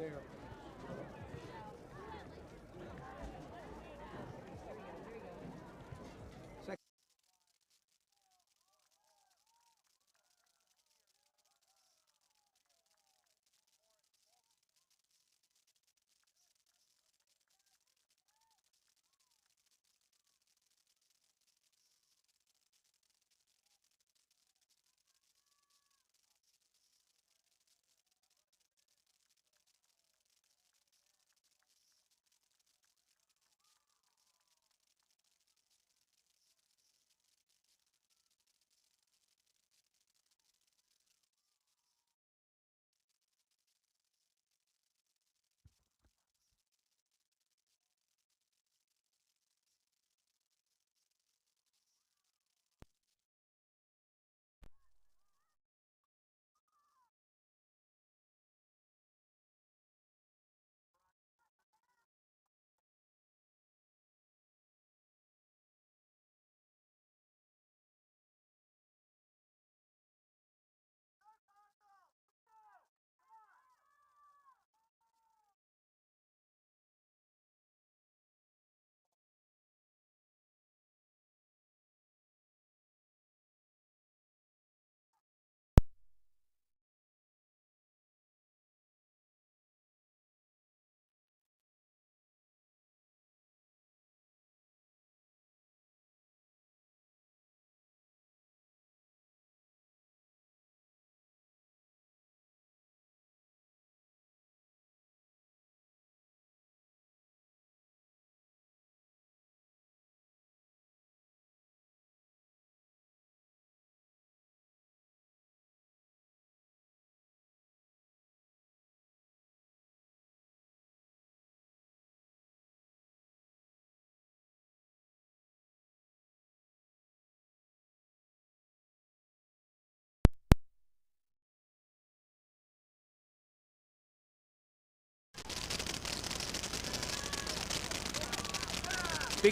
there.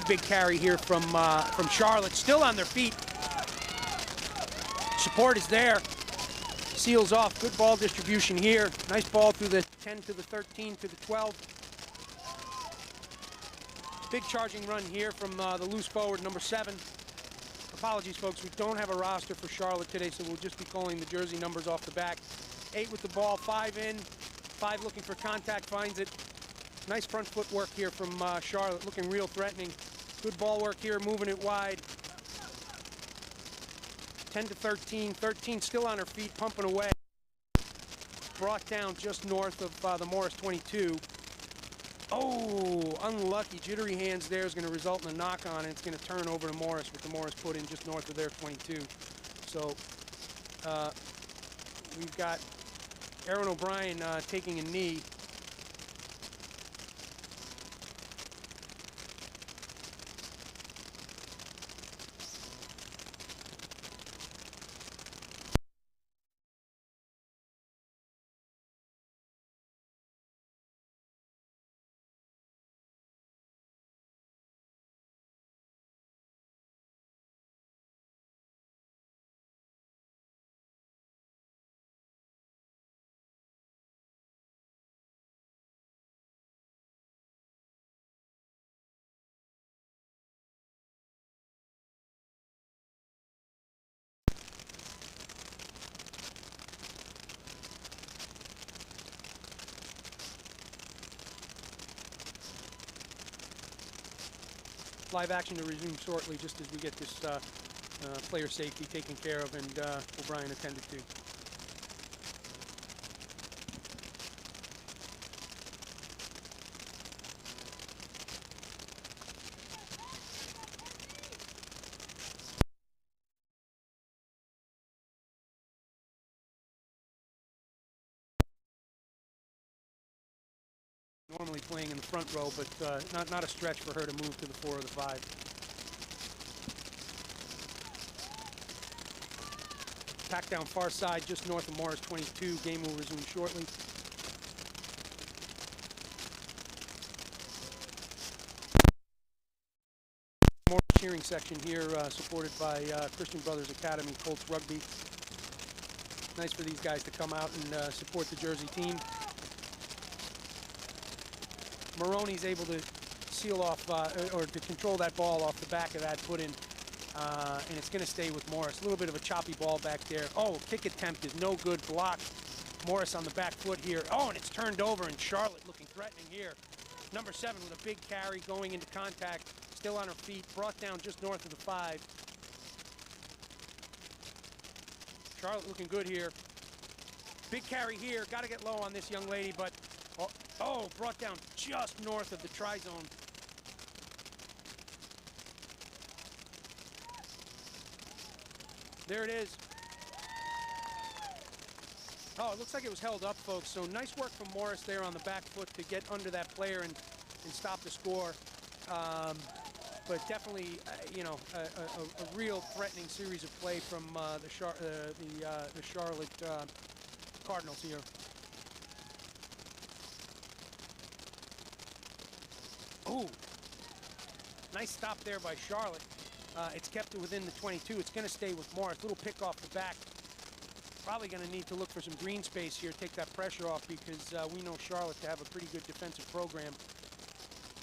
Big carry here from Charlotte, still on their feet. Support is there. Seals off, good ball distribution here. Nice ball through the 10 to the 13 to the 12. Big charging run here from the loose forward, number 7. Apologies, folks, we don't have a roster for Charlotte today, so we'll just be calling the jersey numbers off the back. 8 with the ball, 5 in, 5 looking for contact, finds it. Nice front foot work here from Charlotte, looking real threatening. Good ball work here, moving it wide. 10 to 13, 13 still on her feet, pumping away. Brought down just north of the Morris 22. Oh, unlucky, jittery hands there is going to result in a knock on it. It's going to turn over to Morris with the Morris put in just north of their 22. So we've got Aaron O'Brien taking a knee. Live action to resume shortly, just as we get this player safety taken care of and O'Brien attended to. Normally playing in the front row, but not a stretch for her to move to the 4 or the 5. Pack down far side, just north of Morris 22. Game will resume shortly. More cheering section here, supported by Christian Brothers Academy, Colts Rugby. Nice for these guys to come out and support the Jersey team. Maroney's able to seal off, or to control that ball off the back of that put in. And it's going to stay with Morris. A little bit of a choppy ball back there. Oh, kick attempt is no good. Blocked. Morris on the back foot here. Oh, and it's turned over, and Charlotte looking threatening here. Number 7 with a big carry going into contact. Still on her feet. Brought down just north of the 5. Charlotte looking good here. Big carry here. Got to get low on this young lady, but oh, brought down just north of the try-zone. There it is. Oh, it looks like it was held up, folks. So nice work from Morris there on the back foot to get under that player and stop the score. But definitely, you know, a real threatening series of play from the Charlotte Cardinals here. Ooh, nice stop there by Charlotte. It's kept it within the 22. It's going to stay with Morris. Little pick off the back. Probably going to need to look for some green space here, take that pressure off, because we know Charlotte to have a pretty good defensive program.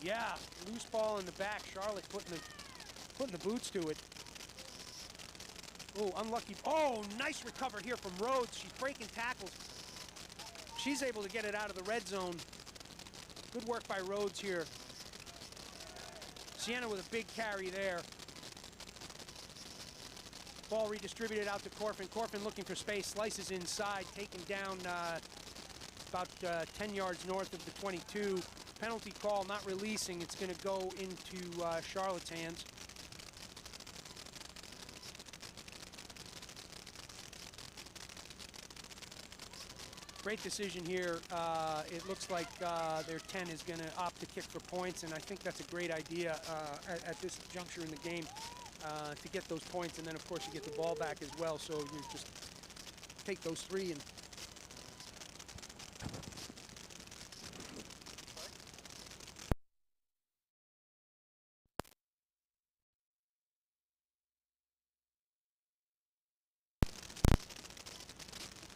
Yeah, loose ball in the back. Charlotte putting the boots to it. Oh, unlucky. Oh, nice recover here from Rhodes. She's breaking tackles. She's able to get it out of the red zone. Good work by Rhodes here. Sienna with a big carry there. Ball redistributed out to Corfin. Corfin looking for space, slices inside, taken down about 10 yards north of the 22. Penalty call, not releasing. It's going to go into Charlotte's hands. Great decision here. It looks like their 10 is going to opt to kick for points, and I think that's a great idea at this juncture in the game. To get those points, and then of course you get the ball back as well, so you just take those 3 and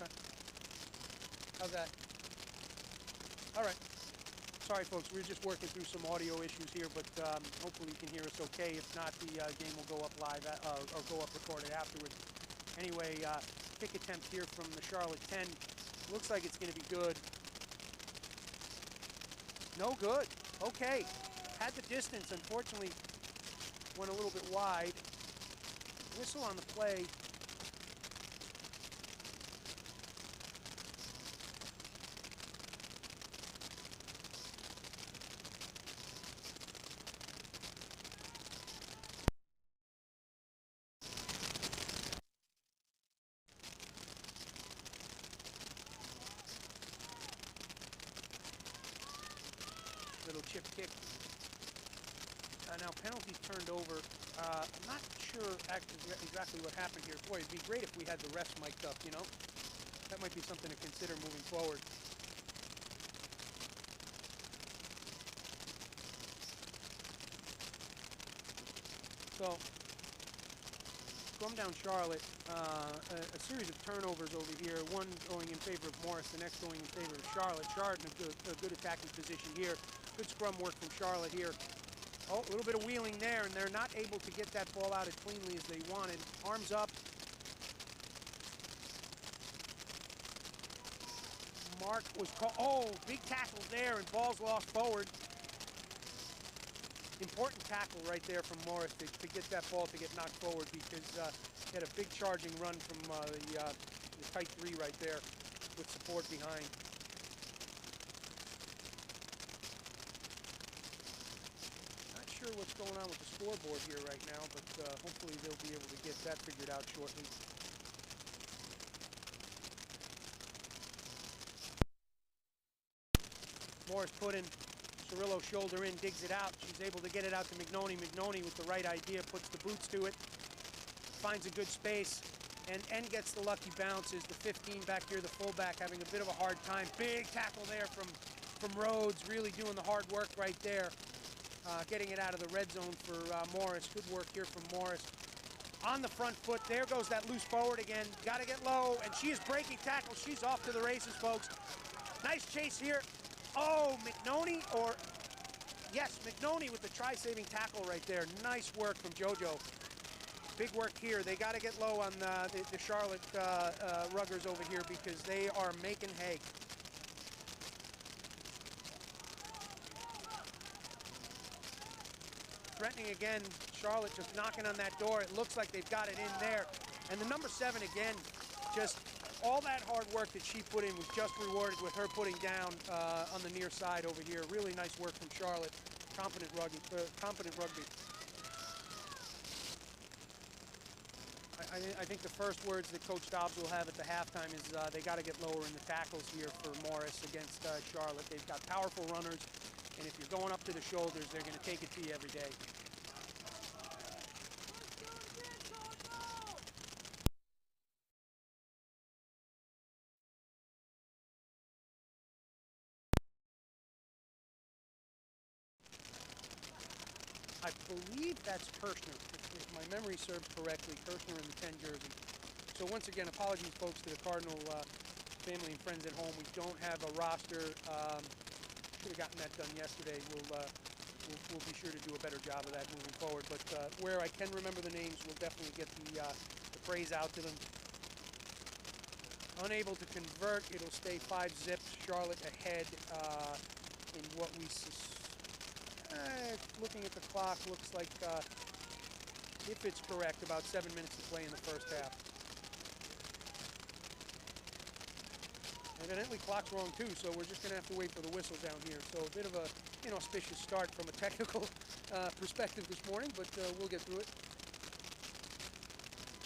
okay. How's that? All right. Sorry, folks, we're just working through some audio issues here, but hopefully you can hear us okay. If not, the game will go up live or go up recorded afterwards. Anyway, kick attempt here from the Charlotte 10. Looks like it's going to be good. No good. Okay. Had the distance. Unfortunately, went a little bit wide. Whistle on the play. Little chip kick. Now penalty turned over. I'm not sure exactly what happened here. Boy, it'd be great if we had the refs mic'd up, you know? That might be something to consider moving forward. So, down Charlotte, a series of turnovers over here, one going in favor of Morris, the next going in favor of Charlotte. Charlotte in a good attacking position here. Good scrum work from Charlotte here. Oh, a little bit of wheeling there, and they're not able to get that ball out as cleanly as they wanted. Arms up. Mark was called. Oh, big tackle there, and ball's lost forward. Important tackle right there from Morris to get that ball to get knocked forward, because he had a big charging run from the tight 3 right there with support behind. Not sure what's going on with the scoreboard here right now, but hopefully they'll be able to get that figured out shortly. Morris put in. Cirillo shoulder in, digs it out. She's able to get it out to McNoney. McNoney with the right idea, puts the boots to it, finds a good space, and gets the lucky bounce. Is the 15 back here, the fullback, having a bit of a hard time. Big tackle there from Rhodes, really doing the hard work right there, getting it out of the red zone for Morris. Good work here from Morris. On the front foot, there goes that loose forward again. Got to get low, and she is breaking tackles. She's off to the races, folks. Nice chase here. Oh, McNoney, or Yes, McNoney with the try-saving tackle right there. Nice work from JoJo. Big work here. They got to get low on the Charlotte ruggers over here because they are making hay. Threatening again, Charlotte just knocking on that door. It looks like they've got it in there. And the number 7 again, just all that hard work that she put in was just rewarded with her putting down on the near side over here. Really nice work from Charlotte. Competent rugby. I think the first words that Coach Dobbs will have at the halftime is they got to get lower in the tackles here for Morris against Charlotte. They've got powerful runners, and if you're going up to the shoulders, they're going to take it to you every day. I believe that's Kirshner, if my memory serves correctly, Kirshner in the 10 jersey. So once again, apologies, folks, to the Cardinal family and friends at home. We don't have a roster. Should have gotten that done yesterday. We'll be sure to do a better job of that moving forward. But where I can remember the names, we'll definitely get the praise out to them. Unable to convert, it'll stay 5 zips. Charlotte ahead in what we looking at the clock, looks like, if it's correct, about 7 minutes to play in the first half. Evidently, clock's wrong too, so we're just going to have to wait for the whistle down here. So a bit of a inauspicious start from a technical perspective this morning, but we'll get through it.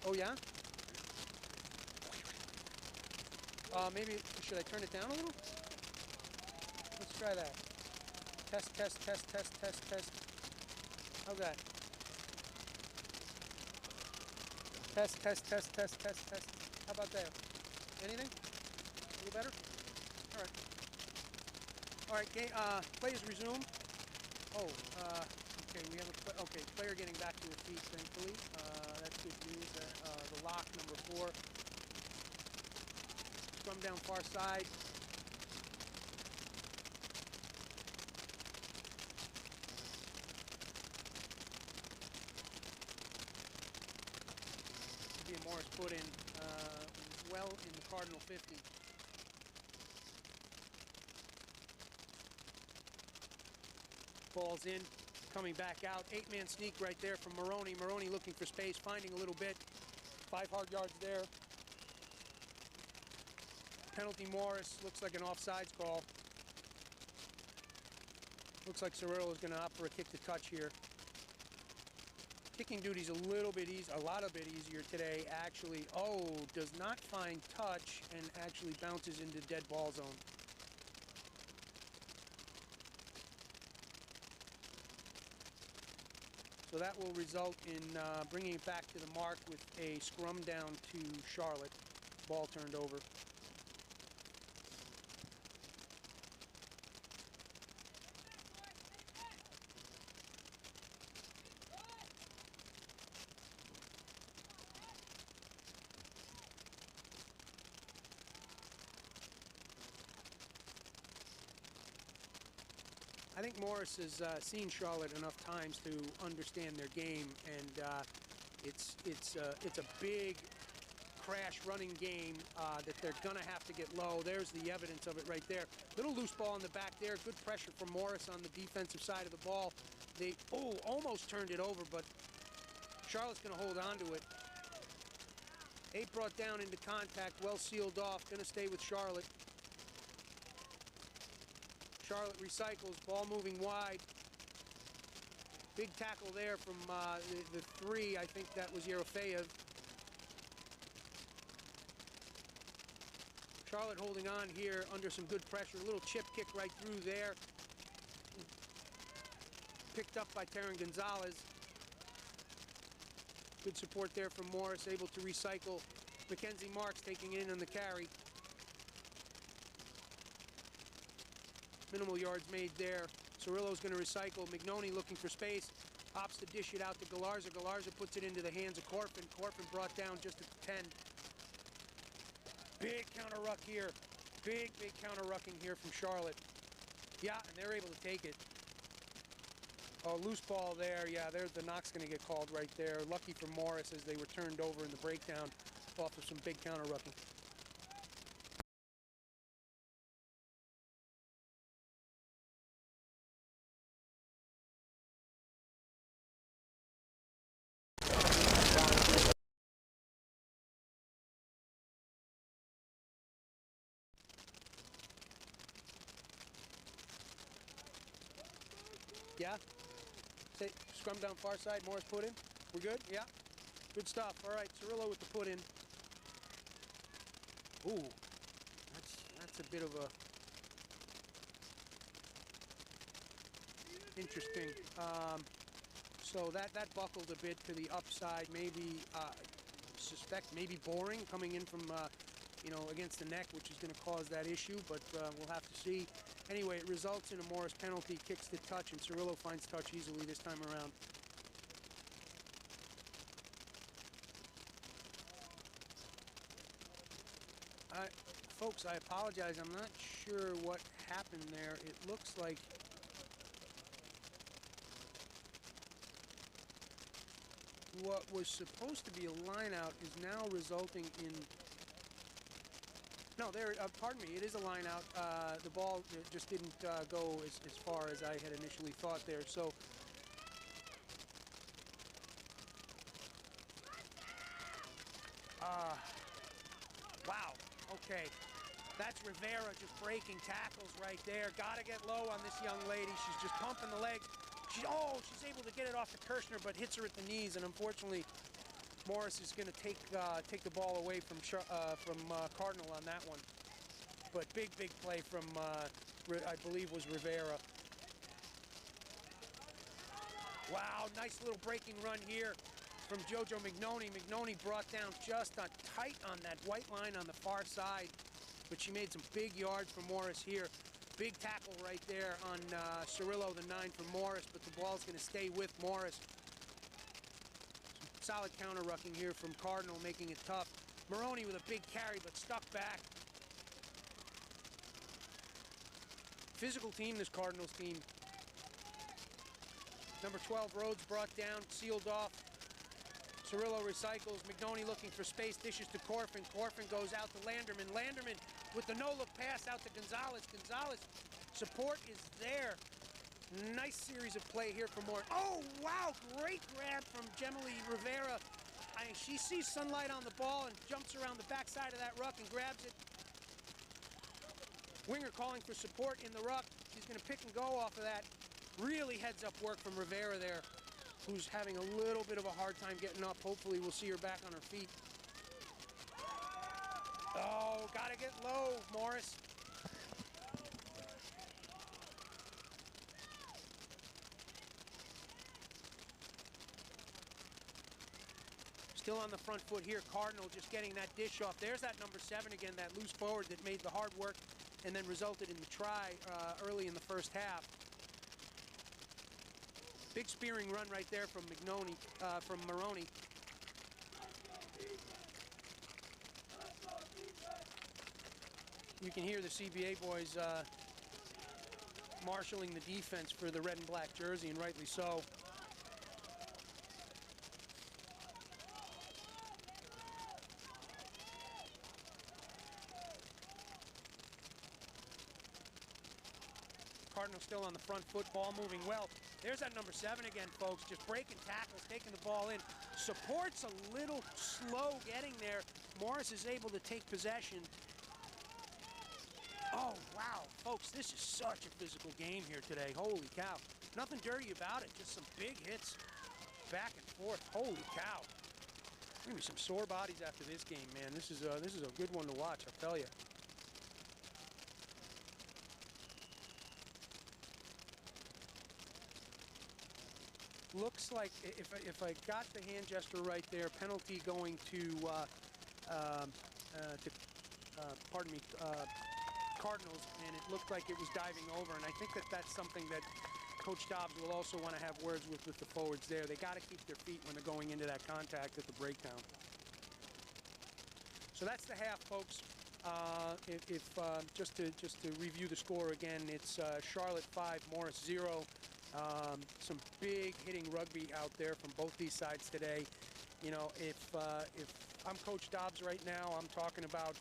Oh yeah? Maybe, should I turn it down a little? Let's try that. Test, test, test, test, test, test. How's that? Test, test, test, test, test, test. How about that? Anything? A little better? All right. All right, players resume. Oh, okay, we have a player getting back to her feet, thankfully. That's good news. The lock, number 4. Scrum down far side. Morris put in well in the Cardinal 50. Ball's in, coming back out. 8-man sneak right there from Maroney. Maroney looking for space, finding a little bit. 5 hard yards there. Penalty Morris, looks like an offsides call. Looks like Cirillo is going to opt for a kick to touch here. Kicking duty's a lot a bit easier today, actually. Oh, does not find touch and actually bounces into dead ball zone. So that will result in bringing it back to the mark with a scrum down to Charlotte. Ball turned over. I think Morris has seen Charlotte enough times to understand their game, and it's a big crash running game that they're gonna have to get low. There's the evidence of it right there. Little loose ball in the back there. Good pressure from Morris on the defensive side of the ball. They almost turned it over, but Charlotte's gonna hold on to it. 8 brought down into contact, well sealed off. Gonna stay with Charlotte. Charlotte recycles, ball moving wide. Big tackle there from the 3, I think that was Yerofeyev. Charlotte holding on here under some good pressure. A little chip kick right through there. Picked up by Taryn Gonzalez. Good support there from Morris, able to recycle. Mackenzie Marks taking it in on the carry. Minimal yards made there. Cirillo's going to recycle. McNoney looking for space. Opts to dish it out to Galarza. Galarza puts it into the hands of Corfin. Corfin brought down just at the 10. Big counter ruck here. Big counter rucking here from Charlotte. Yeah, and they're able to take it. Oh, loose ball there. Yeah, there's the knock's going to get called right there. Lucky for Morris as they were turned over in the breakdown off of some big counter rucking. Yeah? Say, scrum down far side, Morris put in. We're good? Yeah? Good stuff. All right, Cirillo with the put in. Ooh, that's a bit of a interesting. So that buckled a bit to the upside. Maybe suspect maybe boring coming in from you know, against the neck, which is going to cause that issue. But we'll have to see. Anyway, it results in a Morris penalty, kicks the touch, and Cirillo finds touch easily this time around. Folks, I apologize. I'm not sure what happened there. It looks like what was supposed to be a line out is now resulting in... No, there, pardon me, it is a line out. The ball just didn't go as far as I had initially thought there. So, wow, okay. That's Rivera just breaking tackles right there. Got to get low on this young lady. She's just pumping the legs. She's able to get it off to Kirshner, but hits her at the knees, and unfortunately, Morris is going to take the ball away from Cardinal on that one. But big play from, I believe, was Rivera. Wow, nice little breaking run here from Jojo Mignoni. Mignoni brought down just tight on that white line on the far side, but she made some big yards for Morris here. Big tackle right there on Cirillo, the 9 for Morris, but the ball's going to stay with Morris. Solid counter rucking here from Cardinal, making it tough. Maroney with a big carry, but stuck back. Physical team, this Cardinals team. Number 12, Rhodes brought down, sealed off. Cirillo recycles. Mignoni looking for space, dishes to Corfin. Corfin goes out to Landerman. Landerman with the no-look pass out to Gonzalez. Gonzalez, support is there. Nice series of play here for Morris. Oh, wow, great grab from Gemily Rivera. She sees sunlight on the ball and jumps around the backside of that ruck and grabs it. Winger calling for support in the ruck. He's going to pick and go off of that. Really heads-up work from Rivera there, who's having a little bit of a hard time getting up. Hopefully we'll see her back on her feet. Oh, gotta get low, Morris. Still on the front foot here, Cardinal just getting that dish off. There's that number 7 again, that loose forward that made the hard work and then resulted in the try early in the first half. Big spearing run right there from Maroney. You can hear the CBA boys marshalling the defense for the red and black jersey, and rightly so. Cardinal still on the front foot, ball moving well. There's that number 7 again, folks, just breaking tackles, taking the ball in. Support's a little slow getting there. Morris is able to take possession. Oh, wow, folks, this is such a physical game here today. Holy cow. Nothing dirty about it, just some big hits back and forth. Holy cow. Maybe some sore bodies after this game, man. This is a good one to watch, I'll tell you. Looks like, if I got the hand gesture right there, penalty going to pardon me, Cardinals, and it looked like it was diving over, and I think that's something that Coach Dobbs will also want to have words with the forwards there. They got to keep their feet when they're going into that contact at the breakdown. So that's the half, folks. Just to review the score again, it's Charlotte 5, Morris 0. Some big hitting rugby out there from both these sides today. You know, if I'm Coach Dobbs right now, I'm talking about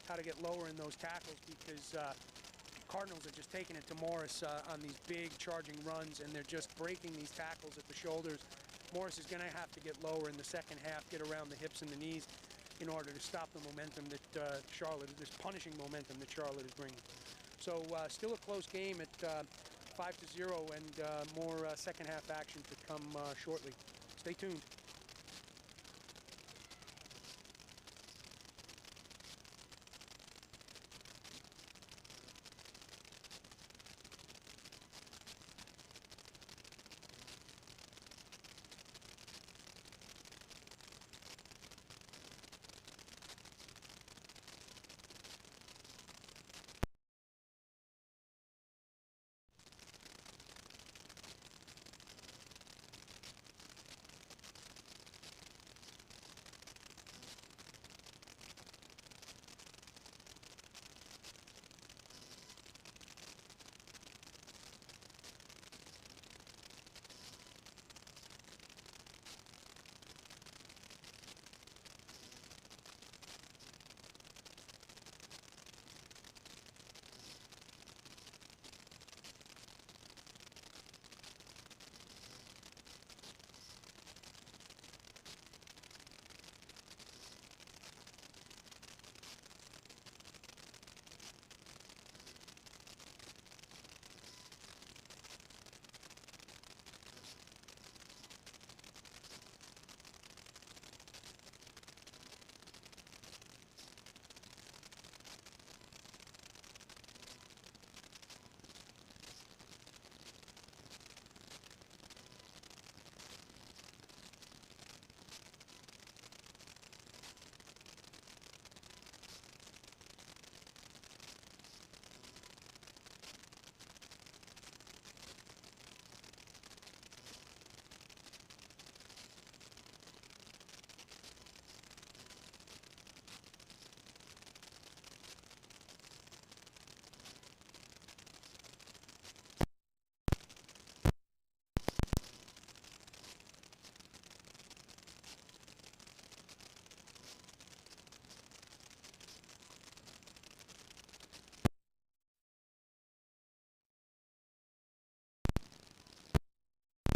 how to get lower in those tackles, because Cardinals are just taking it to Morris on these big charging runs, and they're just breaking these tackles at the shoulders. Morris is going to have to get lower in the second half, get around the hips and the knees in order to stop the momentum that this punishing momentum that Charlotte is bringing. So still a close game at 5-0, and more second half action to come shortly. Stay tuned.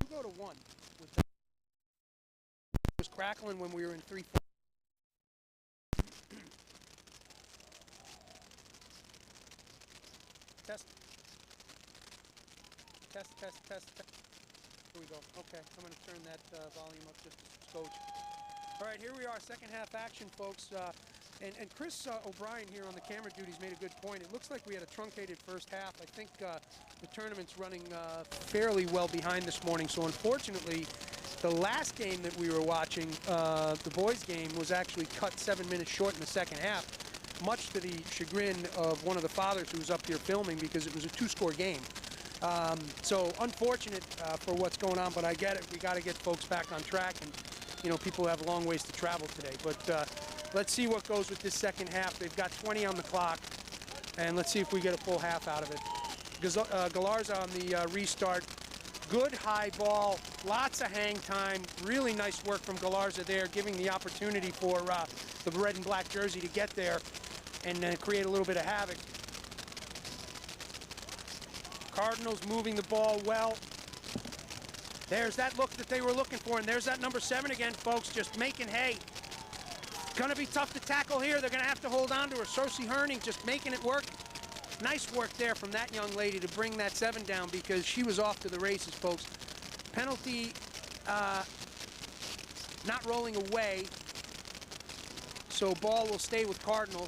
Go to one. It was crackling when we were in 3-4. Test. Test. Here we go. Okay, I'm going to turn that volume up just a skoch. All right, here we are, second half action, folks. And Chris O'Brien here on the camera duties made a good point. It looks like we had a truncated first half. I think the tournament's running fairly well behind this morning. So unfortunately, the last game that we were watching, the boys' game, was actually cut 7 minutes short in the second half, much to the chagrin of one of the fathers who was up here filming, because it was a 2-score game. So unfortunate for what's going on, but I get it. We got to get folks back on track, and you know, people have a long ways to travel today. But let's see what goes with this second half. They've got 20 on the clock, and let's see if we get a full half out of it. Galarza on the restart. Good high ball, lots of hang time. Really nice work from Galarza there, giving the opportunity for the red and black jersey to get there and create a little bit of havoc. Cardinals moving the ball well. There's that look that they were looking for, and there's that number 7 again, folks, just making hay. Going to be tough to tackle here. They're going to have to hold on to her. Cersei Herning just making it work. Nice work there from that young lady to bring that 7 down, because she was off to the races, folks. Penalty not rolling away, so ball will stay with Cardinal.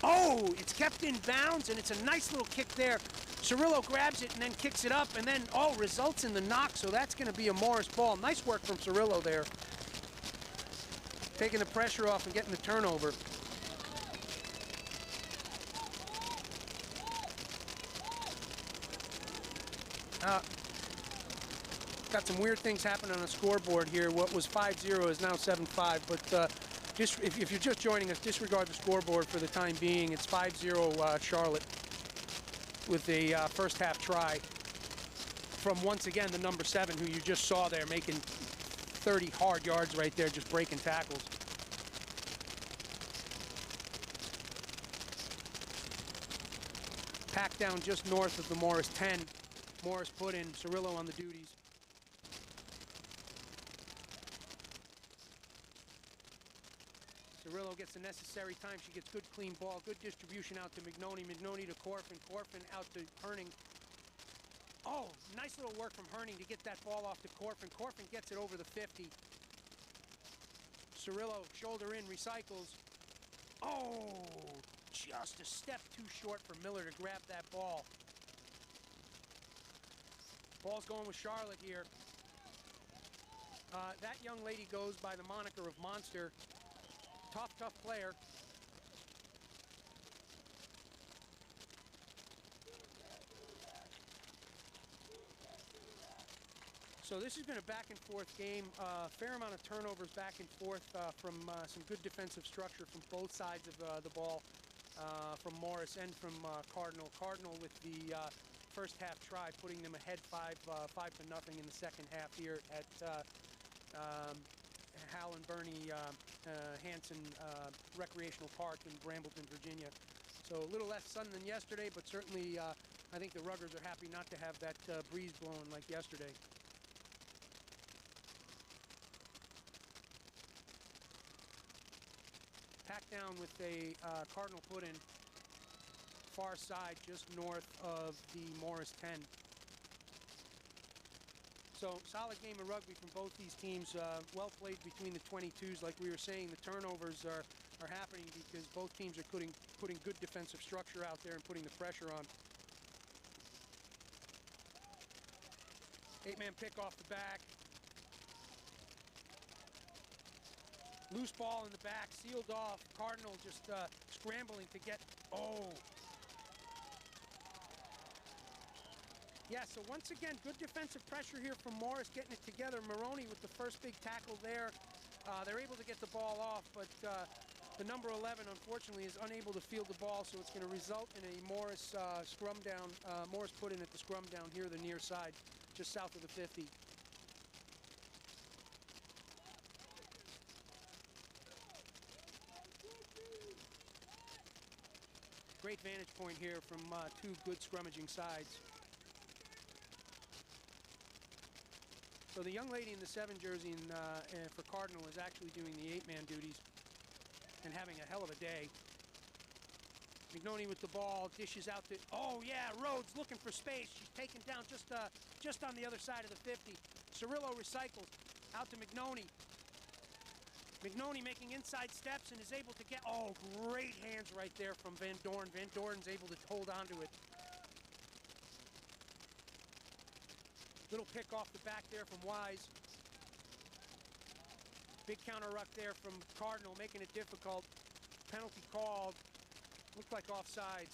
Oh, it's kept in bounds, and it's a nice little kick there. Cirillo grabs it and then kicks it up, and then, results in the knock, so that's going to be a Morris ball. Nice work from Cirillo there, taking the pressure off and getting the turnover. Got some weird things happening on the scoreboard here. What was 5-0 is now 7-5, but just if you're just joining us, disregard the scoreboard for the time being. It's 5-0 Charlotte. with a first half try from, once again, the number 7, who you just saw there making 30 hard yards right there, just breaking tackles. Pack down just north of the Morris 10. Morris put in, Cirillo on the duties. Cirillo gets the necessary time. She gets good clean ball, good distribution out to Mignoni. Mignoni to Corfin. Corfin out to Herning. Oh, nice little work from Herning to get that ball off to Corfin. Corfin gets it over the 50. Cirillo, shoulder in, recycles. Oh, just a step too short for Miller to grab that ball. Ball's going with Charlotte here. That young lady goes by the moniker of Monster. Tough player. So this has been a back and forth game. Fair amount of turnovers back and forth from some good defensive structure from both sides of the ball, from Morris and from Cardinal. Cardinal with the first half try, putting them ahead 5-0 in the second half here at Hal and Berni Hanson Recreational Park in Brambleton, Virginia. So a little less sun than yesterday, but certainly I think the Ruggers are happy not to have that breeze blowing like yesterday. Pack down with a Cardinal put in, far side just north of the Morris 10. So solid game of rugby from both these teams. Well played between the 22s. Like we were saying, the turnovers are happening because both teams are putting good defensive structure out there and putting the pressure on. 8-man pick off the back. Loose ball in the back, sealed off. Cardinal just scrambling to get, oh. Yeah, so once again, good defensive pressure here from Morris, getting it together. Maroney with the first big tackle there. They're able to get the ball off, but the number 11, unfortunately, is unable to field the ball, so it's going to result in a Morris scrum down. Morris put in at the scrum down here, the near side, just south of the 50. Great vantage point here from two good scrummaging sides. So the young lady in the 7 jersey for Cardinal is actually doing the 8-man duties and having a hell of a day. Mignoni with the ball, dishes out to, oh yeah, Rhodes looking for space. She's taken down just on the other side of the 50. Cirillo recycles out to Mignoni. Mignoni making inside steps and is able to get, oh, great hands right there from Van Dorn. Van Dorn's able to hold on to it. Little pick off the back there from Wise. Big counter ruck there from Cardinal, making it difficult. Penalty called. Looked like offsides.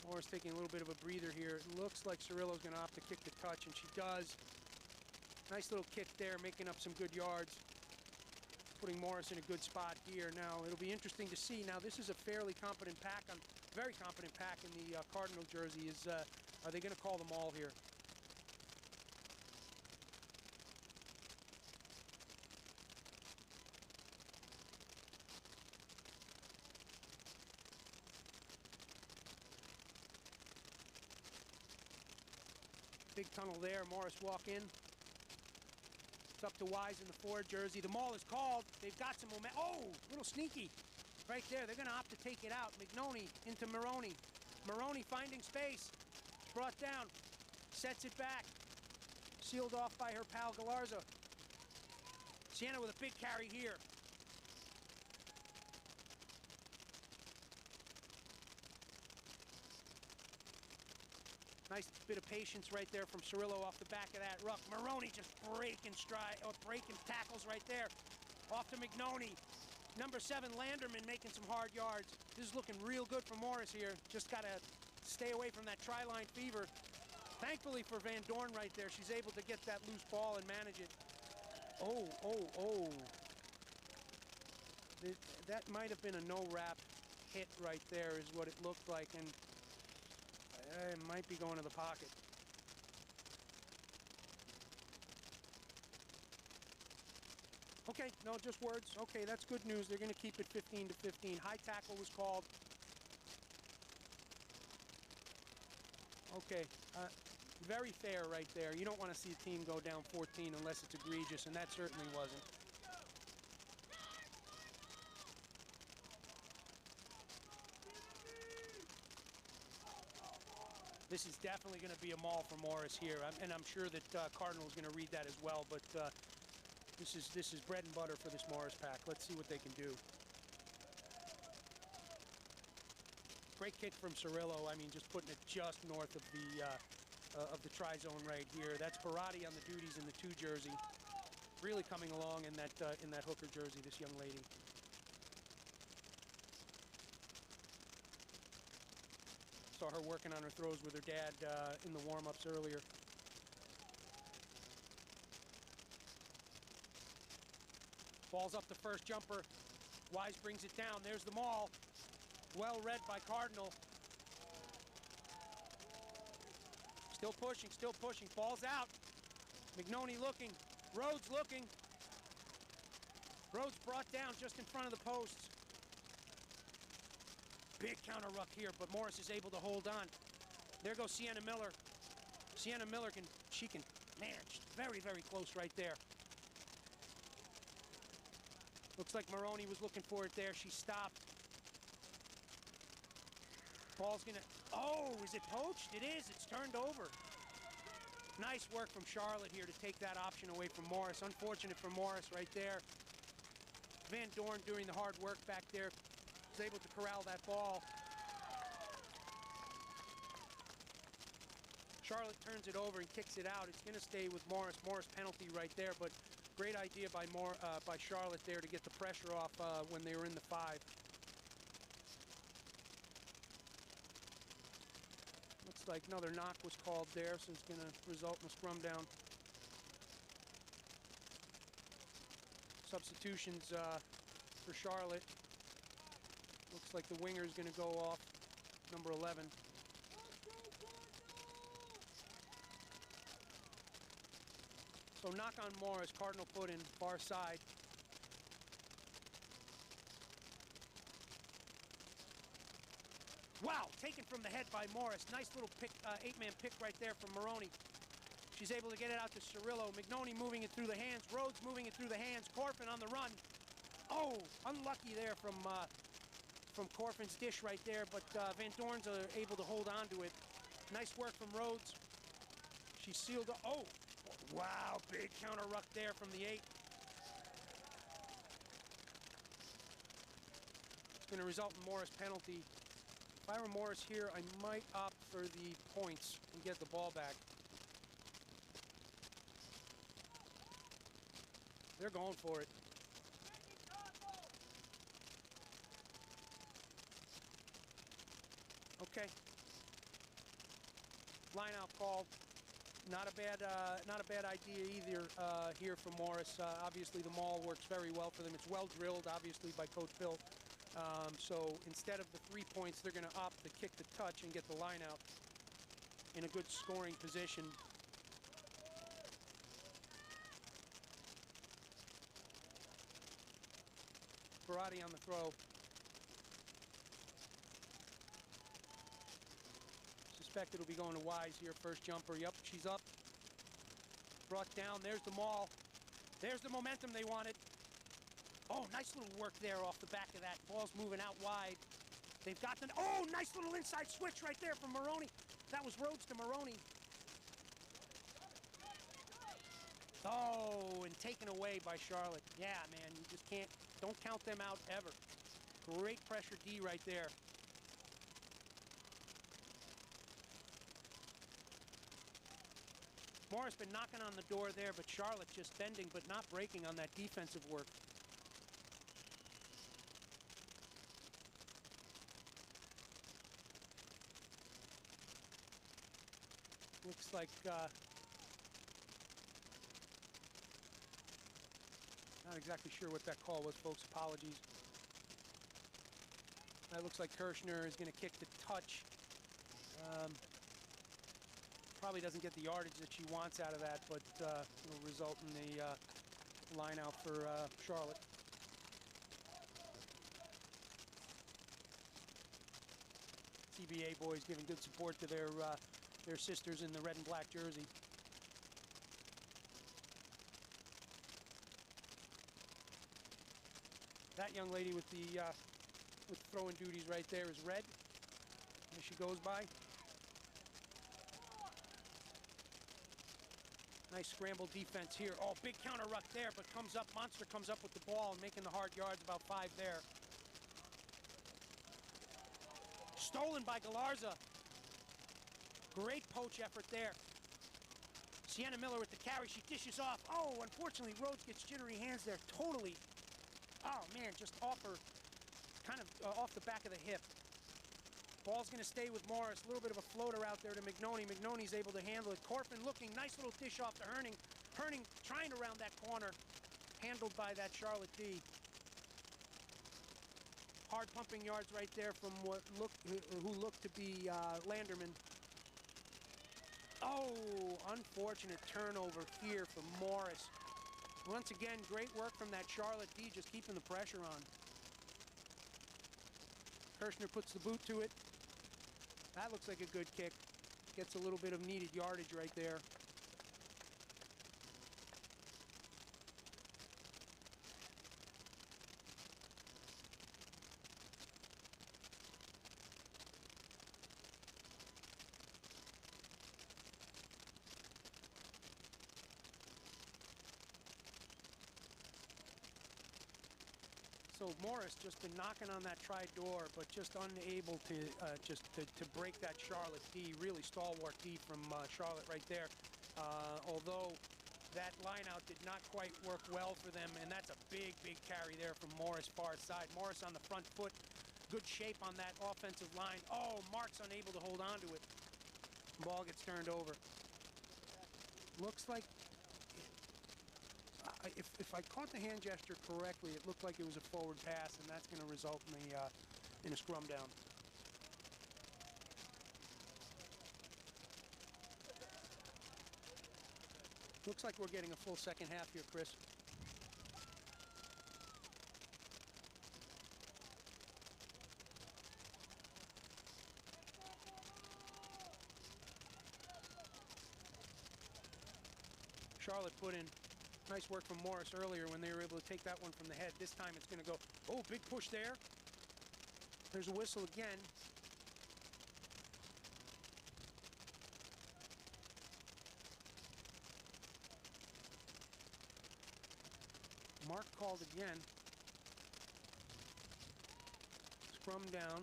Morris taking a little bit of a breather here. It looks like Cirillo's going to opt to kick the touch, and she does. Nice little kick there, making up some good yards. Putting Morris in a good spot here. Now, it'll be interesting to see. Now, this is a fairly competent pack, very competent pack in the Cardinal jersey. Are they going to call them all here? Big tunnel there. Morris walk in. It's up to Wise in the 4 jersey. The maul is called. They've got some momentum. Oh, little sneaky right there. They're going to opt to take it out. Mignoni into Maroney. Maroney finding space. Brought down. Sets it back. Sealed off by her pal Galarza. Sienna with a big carry here. Nice bit of patience right there from Cirillo off the back of that ruck. Maroney just breaking tackles right there. Off to Mignoni. Number 7, Landerman making some hard yards. This is looking real good for Morris here. Just got to stay away from that try-line fever. Thankfully for Van Dorn right there, she's able to get that loose ball and manage it. Oh. That might have been a no-wrap hit right there is what it looked like, and it might be going to the pocket. Okay, no, just words. Okay, that's good news. They're going to keep it 15-15. High tackle was called. Okay, very fair right there. You don't want to see a team go down 14 unless it's egregious, and that certainly wasn't. This is definitely going to be a maul for Morris here, and I'm sure that Cardinal's going to read that as well, but this is bread and butter for this Morris pack. Let's see what they can do. Great kick from Cirillo. I mean, just putting it just north of the try-zone right here. That's Berni on the duties in the 2 jersey. Really coming along in that hooker jersey, this young lady. Saw her working on her throws with her dad in the warm-ups earlier. Ball's up the first jumper. Wise brings it down. There's the maul. Well read by Cardinal. Still pushing, still pushing. Ball's out. McNoney looking. Rhodes looking. Rhodes brought down just in front of the posts. Big counter ruck here, but Morris is able to hold on. There goes Sienna Miller. Sienna Miller can, man, she's very, very close right there. Looks like Maroney was looking for it there. She stopped. Ball's gonna, oh, is it poached? It is, it's turned over. Nice work from Charlotte here to take that option away from Morris. Unfortunate for Morris right there. Van Dorn doing the hard work back there. Was able to corral that ball. Charlotte turns it over and kicks it out. It's gonna stay with Morris. Morris penalty right there, but great idea by Charlotte there to get the pressure off when they were in the 5. Looks like another knock was called there, so it's going to result in a scrum down. Substitutions for Charlotte. Looks like the winger is going to go off, number 11. So knock on Morris, Cardinal put in far side. Wow, taken from the head by Morris. Nice little pick, 8-man pick right there from Maroney. She's able to get it out to Cirillo. McNoney moving it through the hands. Rhodes moving it through the hands. Corfin on the run. Oh, unlucky there from Corfin's dish right there, but Van Dorn's able to hold on to it. Nice work from Rhodes. She sealed, oh, wow, big counter ruck there from the 8. It's going to result in Morris penalty. If I were Morris here, I might opt for the points and get the ball back. They're going for it. Okay. Line out called. Not a bad idea either here for Morris. Obviously, the maul works very well for them. It's well drilled, obviously, by Coach Bill. So instead of the 3 points, they're going to opt to kick the touch and get the line out in a good scoring position. Berni on the throw. Suspect it'll be going to Wise here, first jumper. Yep, she's up. Brought down, there's the maul. There's the momentum they wanted. Oh, nice little work there off the back of that. Ball's moving out wide. They've got the, oh, nice little inside switch right there from Maroney. That was Rhodes to Maroney. Oh, and taken away by Charlotte. Yeah, man, you just can't, don't count them out ever. Great pressure D right there. Morris been knocking on the door there, but Charlotte just bending but not breaking on that defensive work. Looks like not exactly sure what that call was, folks. Apologies. That looks like Kirshner is going to kick the touch. Probably doesn't get the yardage that she wants out of that, but it'll result in the line out for Charlotte. CBA boys giving good support to their sisters in the red and black jersey. That young lady with the throwing duties right there is red, as she goes by. Nice scramble defense here. Oh, big counter ruck there, but comes up, Monster comes up with the ball and making the hard yards, about 5 there. Stolen by Galarza. Great poach effort there. Sienna Miller with the carry, she dishes off. Oh, unfortunately, Rhodes gets jittery hands there, totally. Oh man, just off her, kind of off the back of the hip. Ball's gonna stay with Morris. A little bit of a floater out there to McNoney. McNoney's able to handle it. Corfin looking, nice little dish off to Herning. Herning trying to round that corner. Handled by that Charlotte D. Hard pumping yards right there from who looked to be Landerman. Oh, unfortunate turnover here for Morris. Once again, great work from that Charlotte D, just keeping the pressure on. Kirshner puts the boot to it. That looks like a good kick. Gets a little bit of needed yardage right there. So Morris just been knocking on that tri-door, but just unable to to break that Charlotte D. Really stalwart D from Charlotte right there. Although that line out did not quite work well for them, and that's a big, big carry there from Morris far side. Morris on the front foot, good shape on that offensive line. Oh, Mark's unable to hold on to it. Ball gets turned over. Looks like, if I caught the hand gesture correctly, it looked like it was a forward pass, and that's going to result in a scrum down. Looks like we're getting a full second half here, Chris. Charlotte put in nice work from Morris earlier when they were able to take that one from the head. This time it's going to go, oh, big push there. There's a whistle again. Mark called again. Scrum down.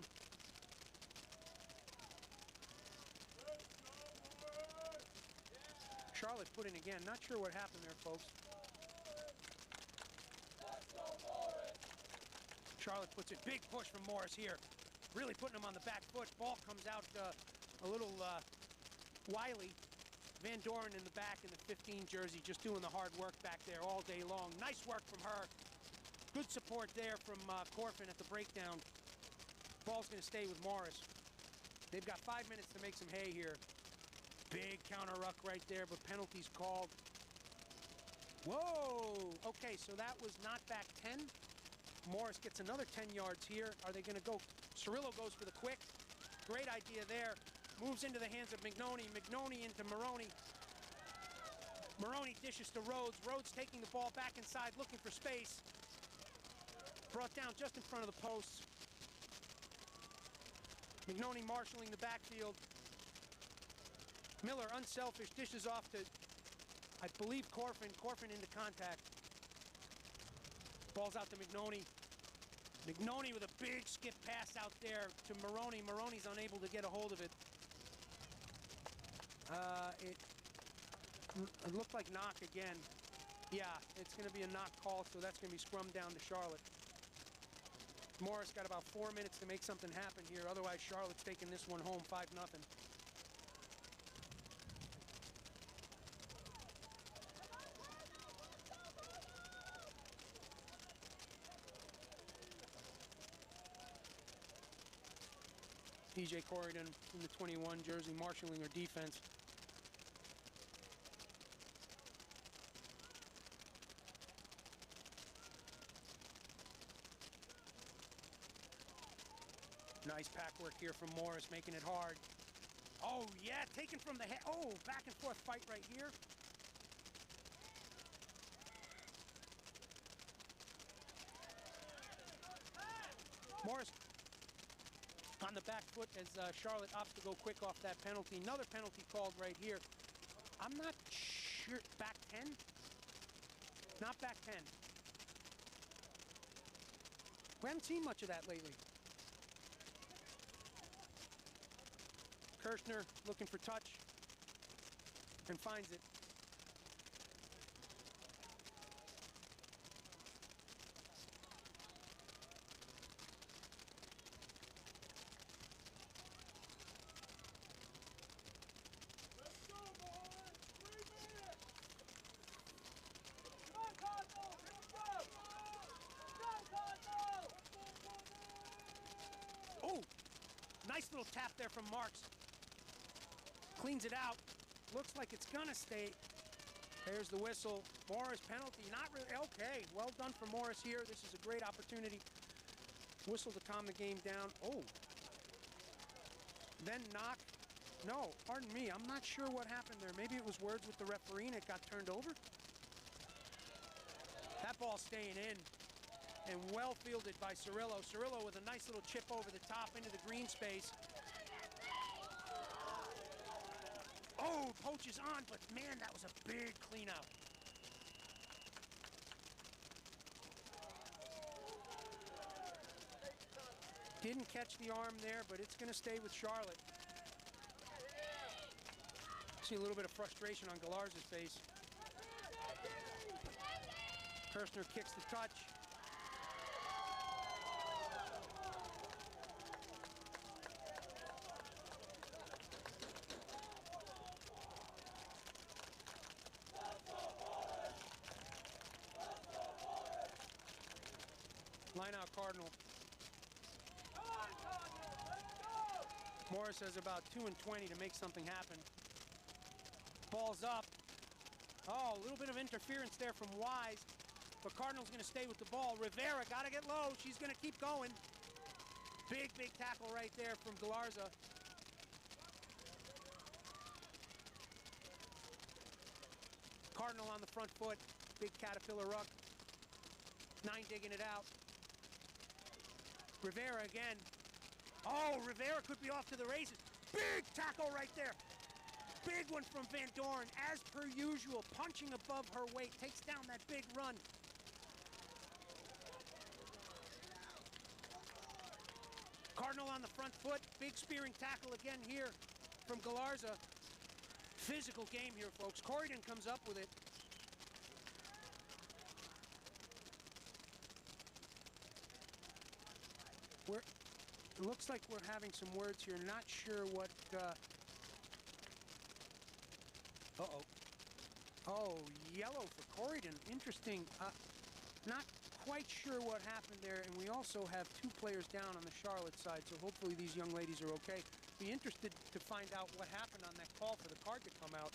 Charlotte put in again. Not sure what happened there, folks. Charlotte puts it. Big push from Morris here. Really putting him on the back foot. Ball comes out a little wily. Van Doren in the back in the 15 jersey, just doing the hard work back there all day long. Nice work from her. Good support there from Corfin at the breakdown. Ball's going to stay with Morris. They've got 5 minutes to make some hay here. Big counter ruck right there, but penalties called. Whoa! Okay, so that was not back 10. Morris gets another 10 yards here. Are they going to go? Cirillo goes for the quick. Great idea there. Moves into the hands of McNoney. McNoney into Maroney. Maroney dishes to Rhodes. Rhodes taking the ball back inside, looking for space. Brought down just in front of the posts. McNoney marshalling the backfield. Miller, unselfish, dishes off to, I believe, Corfin. Corfin into contact. Ball's out to McNoney. McNoney with a big skip pass out there to Maroney. Maroney's unable to get a hold of it. It looked like knock again. Yeah, it's going to be a knock call, so that's going to be scrum down to Charlotte. Morris got about 4 minutes to make something happen here. Otherwise, Charlotte's taking this one home 5-0. DJ Corrigan in the 21 jersey, marshalling her defense. Nice pack work here from Morris, making it hard. Oh, yeah, taken from the head. Oh, back and forth fight right here. Morris on the back foot as Charlotte opts to go quick off that penalty. Another penalty called right here. I'm not sure. Back 10? Not back 10. We haven't seen much of that lately. Kirshner looking for touch and finds it. Let's go, boys! 3 minutes! Come on, Cardinal! Let's go! Go, Cardinal! Oh, nice little tap there from Marks. Cleans it out. Looks like it's gonna stay. There's the whistle. Morris penalty, not really, okay. Well done for Morris here. This is a great opportunity. Whistle to calm the game down. Oh. Then knock. No, pardon me, I'm not sure what happened there. Maybe it was words with the referee and it got turned over. That ball's staying in. And well fielded by Cirillo. Cirillo with a nice little chip over the top into the green space. Oh, Poach is on, but man, that was a big clean-out. Didn't catch the arm there, but it's gonna stay with Charlotte. See a little bit of frustration on Galarza's face. Kirshner kicks the touch. Line out Cardinal. Come on, Cardinal! Let's go! Morris has about 2 and 20 to make something happen. Ball's up. Oh, a little bit of interference there from Wise, but Cardinal's gonna stay with the ball. Rivera gotta get low. She's gonna keep going. Big, big tackle right there from Galarza. Cardinal on the front foot. Big caterpillar ruck. 9 digging it out. Rivera again. Oh, Rivera could be off to the races. Big tackle right there. Big one from Van Doren, as per usual, punching above her weight, takes down that big run. Cardinal on the front foot, big spearing tackle again here from Galarza. Physical game here, folks. Corrigan comes up with it. It looks like we're having some words here. Not sure what. Uh-oh. Oh, yellow for Corrigan. Interesting. Not quite sure what happened there. And we also have 2 players down on the Charlotte side. So hopefully these young ladies are okay. Be interested to find out what happened on that call for the card to come out.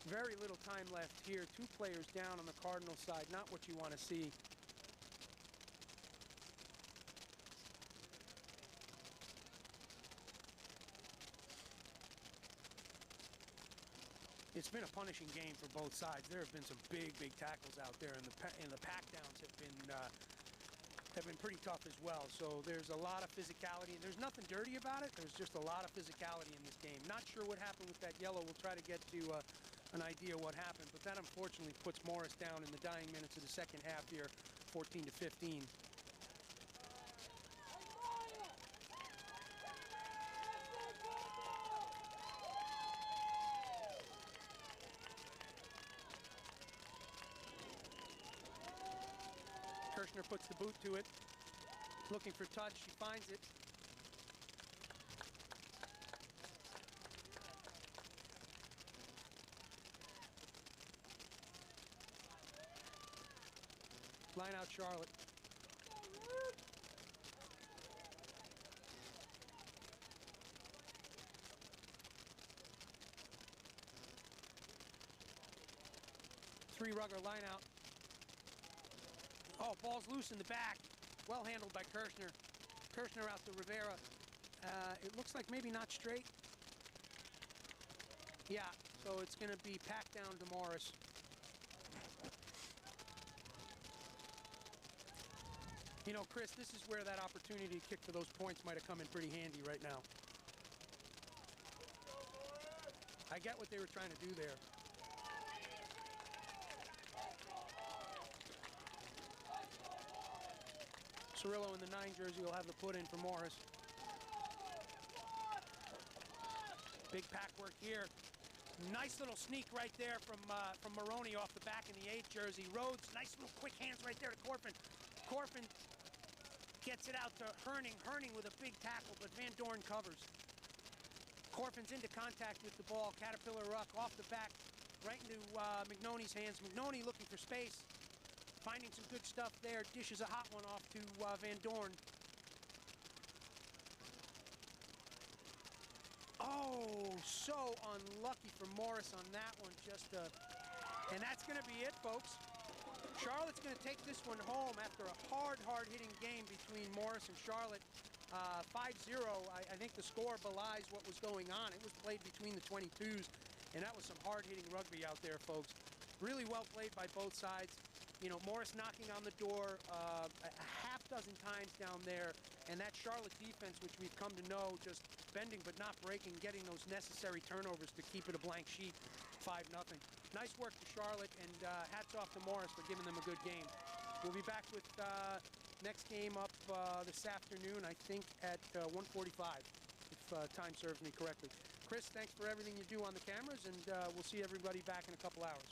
Very little time left here. 2 players down on the Cardinal side. Not what you want to see. It's been a punishing game for both sides. There have been some big, big tackles out there, and the pack downs have been pretty tough as well. So there's a lot of physicality, and there's nothing dirty about it. There's just a lot of physicality in this game. Not sure what happened with that yellow. We'll try to get to an idea what happened, but that unfortunately puts Morris down in the dying minutes of the second half here, 14-15. Kirshner puts the boot to it, looking for touch. She finds it. Line out Charlotte. Three rugger line out. Oh, ball's loose in the back. Well handled by Kirshner. Kirshner out to Rivera. It looks like maybe not straight. Yeah, so it's going to be packed down to Morris. You know, Chris, this is where that opportunity to kick for those points might have come in pretty handy right now. I get what they were trying to do there. Cirillo in the 9 jersey will have the put in for Morris. Big pack work here. Nice little sneak right there from Maroney off the back in the 8 jersey. Rhodes, nice little quick hands right there to Corfin. Corfin gets it out to Herning. Herning with a big tackle, but Van Dorn covers. Corfin's into contact with the ball. Caterpillar ruck off the back, right into McNoney's hands. McNoney looking for space. Finding some good stuff there. Dishes a hot one off to Van Dorn. Oh, so unlucky for Morris on that one. And that's going to be it, folks. Charlotte's going to take this one home after a hard-hitting game between Morris and Charlotte. 5-0. I think the score belies what was going on. It was played between the 22s, and that was some hard-hitting rugby out there, folks. Really well played by both sides. You know, Morris knocking on the door a half dozen times down there, and that Charlotte defense, which we've come to know, just bending but not breaking, getting those necessary turnovers to keep it a blank sheet, 5-0. Nice work to Charlotte, and hats off to Morris for giving them a good game. We'll be back with next game up this afternoon, I think at 1:45, if time serves me correctly. Chris, thanks for everything you do on the cameras, and we'll see everybody back in a couple hours.